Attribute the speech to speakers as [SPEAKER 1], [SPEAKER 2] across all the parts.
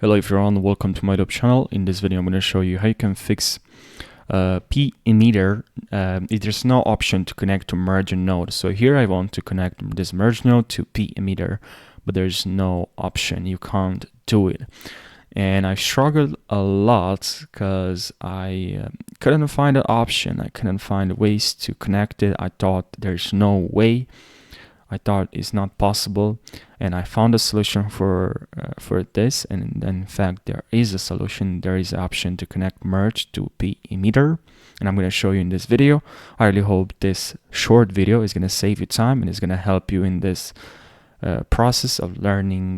[SPEAKER 1] Hello everyone, welcome to my YouTube channel. In this video I'm going to show you how you can fix pEmitter. There's no option to connect to merge a node. So here I want to connect this merge node to pEmitter, but there's no option. You can't do it. And I struggled a lot because I couldn't find an option. I couldn't find ways to connect it. I thought there's no way. I thought it's not possible, and I found a solution for this. And in fact, there is a solution. There is an option to connect merge to pEmitter, and I'm going to show you in this video. I really hope this short video is going to save you time and is going to help you in this process of learning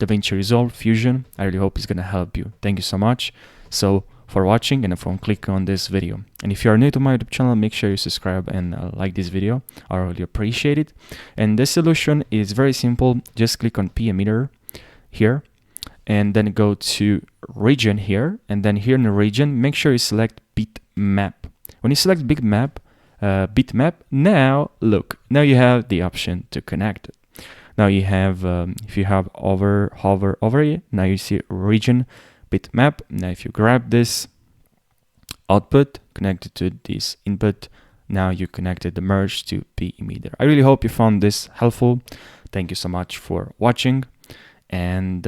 [SPEAKER 1] Davinci Resolve Fusion. I really hope it's going to help you. Thank you so much. So for watching and for clicking on this video. And if you are new to my YouTube channel, make sure you subscribe and like this video. I really appreciate it. And the solution is very simple. Just click on pEmitter here and then go to region here, and then here in the region make sure you select bitmap. When you select bitmap, now look, now you have the option to connect it. Now you have if you have hover over it, now you see region bitmap. Now if you grab this output, connect it to this input, now you connected the merge to pEmitter. I really hope you found this helpful. Thank you so much for watching, and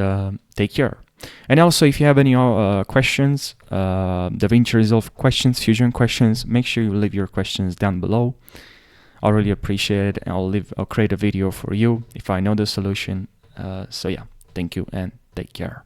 [SPEAKER 1] take care. And also, if you have any questions, Davinci Resolve questions, Fusion questions, make sure you leave your questions down below. I'll really appreciate it, and I'll create a video for you if I know the solution. So yeah, thank you and take care.